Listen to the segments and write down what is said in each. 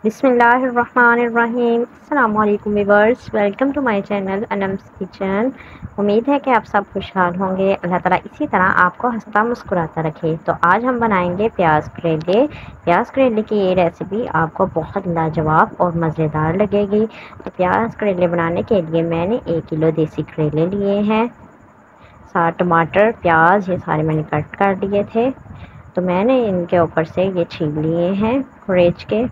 बिस्मिल्लाहिर्रहमानिर्रहीम। अस्सलामु अलैकुम viewers, welcome to my channel Anam's kitchen. उम्मीद है कि आप सब खुशहाल होंगे। अल्लाह ताला इसी तरह आपको हंसता मुस्कुराता रखे। तो आज हम बनाएंगे प्याज करेले। प्याज करेले की ये रेसिपी आपको बहुत लाजवाब और मज़ेदार लगेगी। तो प्याज करेले बनाने के लिए मैंने 1 किलो देसी करेले लिए हैं। 7 टमाटर, प्याज ये सारे मैंने कट कर लिए थे। तो मैंने इनके ऊपर से ये छील लिए हैं कुरेच के।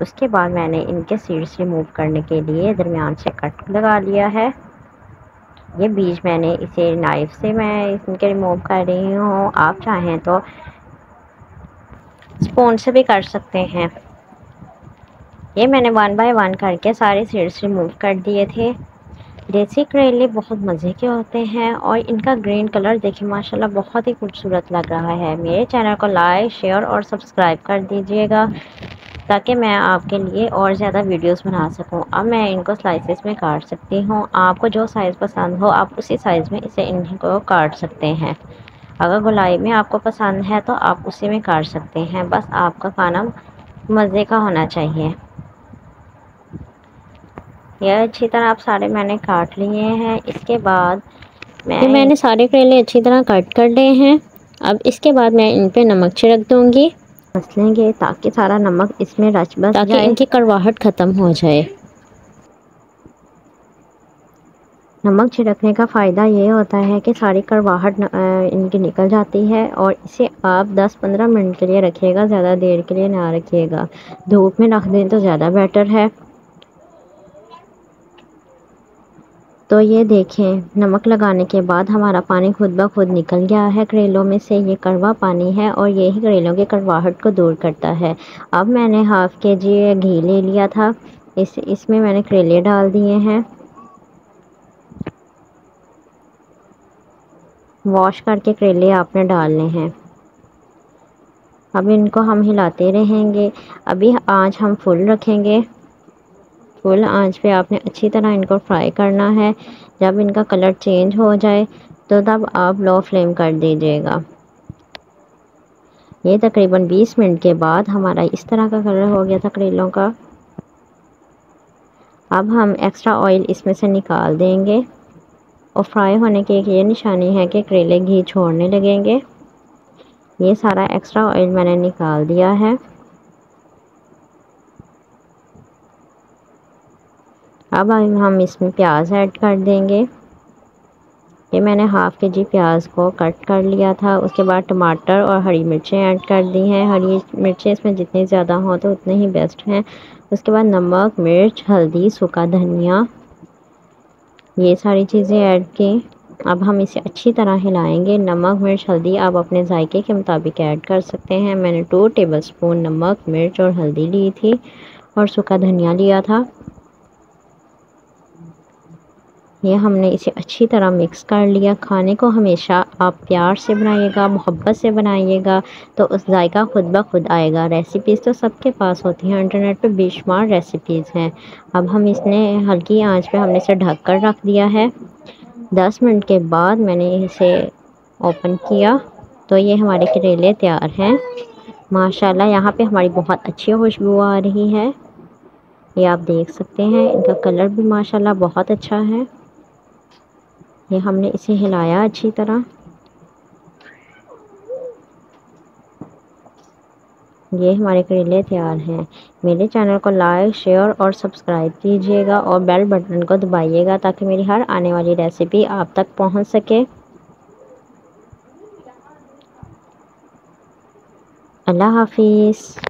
उसके बाद मैंने इनके सीड्स रिमूव करने के लिए दरमियान से कट लगा लिया है। ये बीज मैंने इसे नाइफ से मैं इनके रिमूव कर रही हूँ। आप चाहें तो स्पून से भी कर सकते हैं। ये मैंने 1 बाय 1 करके सारे सीड्स रिमूव कर दिए थे। देसी करेले बहुत मज़े के होते हैं और इनका ग्रीन कलर देखिए माशाल्लाह बहुत ही खूबसूरत लग रहा है। मेरे चैनल को लाइक, शेयर और सब्सक्राइब कर दीजिएगा ताकि मैं आपके लिए और ज़्यादा वीडियोस बना सकूं। अब मैं इनको स्लाइसेस में काट सकती हूं। आपको जो साइज़ पसंद हो आप उसी साइज़ में इनको काट सकते हैं। अगर गोलाई में आपको पसंद है तो आप उसी में काट सकते हैं। बस आपका खाना मज़े का होना चाहिए। यह अच्छी तरह आप सारे मैंने काट लिए हैं। इसके बाद मैंने सारे करेले अच्छी तरह कट कर लिए हैं। अब इसके बाद मैं इन पे नमक छिड़क दूंगी, मसलेंगे ताकि सारा नमक इसमें रच बस ताकि इनकी कड़वाहट ख़त्म हो जाए। नमक छिड़कने का फ़ायदा ये होता है कि सारी कड़वाहट इनकी निकल जाती है। और इसे आप 10-15 मिनट के लिए रखिएगा, ज़्यादा देर के लिए ना रखिएगा। धूप में रख दें तो ज़्यादा बेटर है। तो ये देखें, नमक लगाने के बाद हमारा पानी खुद ब खुद निकल गया है करेलों में से। ये कड़वा पानी है और यही करेलों की कड़वाहट को दूर करता है। अब मैंने हाफ़ kg घी ले लिया था। इसमें मैंने करेले डाल दिए हैं। वॉश करके करेले आपने डालने हैं। अब इनको हम हिलाते रहेंगे। अभी आंच हम फुल रखेंगे। फुल आंच पे आपने अच्छी तरह इनको फ्राई करना है। जब इनका कलर चेंज हो जाए तो तब आप लो फ्लेम कर दीजिएगा। ये तकरीबन 20 मिनट के बाद हमारा इस तरह का कलर हो गया था करेलों का। अब हम एक्स्ट्रा ऑयल इसमें से निकाल देंगे और फ्राई होने की एक ये निशानी है कि करेले घी छोड़ने लगेंगे। ये सारा एक्स्ट्रा ऑयल मैंने निकाल दिया है। अब हम इसमें प्याज ऐड कर देंगे। ये मैंने हाफ़ kg प्याज को कट कर लिया था। उसके बाद टमाटर और हरी मिर्चें ऐड कर दी हैं। हरी मिर्चें इसमें जितनी ज़्यादा हो तो उतने ही बेस्ट हैं। उसके बाद नमक, मिर्च, हल्दी, सूखा धनिया, ये सारी चीज़ें ऐड की। अब हम इसे अच्छी तरह हिलाएंगे। नमक, मिर्च, हल्दी आप अपने जायके के मुताबिक ऐड कर सकते हैं। मैंने 2 टेबलस्पून नमक, मिर्च और हल्दी ली थी और सूखा धनिया लिया था। ये हमने इसे अच्छी तरह मिक्स कर लिया। खाने को हमेशा आप प्यार से बनाइएगा, मोहब्बत से बनाइएगा तो उस जायका खुद ब खुद आएगा। रेसिपीज़ तो सबके पास होती हैं, इंटरनेट पे बेशुमार रेसिपीज़ हैं। अब हम इसने हल्की आंच पे हमने इसे ढक कर रख दिया है। 10 मिनट के बाद मैंने इसे ओपन किया तो ये हमारे करेले तैयार हैं। माशाल्लाह यहाँ पे हमारी बहुत अच्छी खुशबू आ रही है। ये आप देख सकते हैं, इनका कलर भी माशाल्लाह बहुत अच्छा है। ये हमने इसे हिलाया अच्छी तरह। ये हमारे करेले तैयार हैं। मेरे चैनल को लाइक, शेयर और सब्सक्राइब कीजिएगा और बेल बटन को दबाइएगा ताकि मेरी हर आने वाली रेसिपी आप तक पहुंच सके। अल्लाह हाफिज़।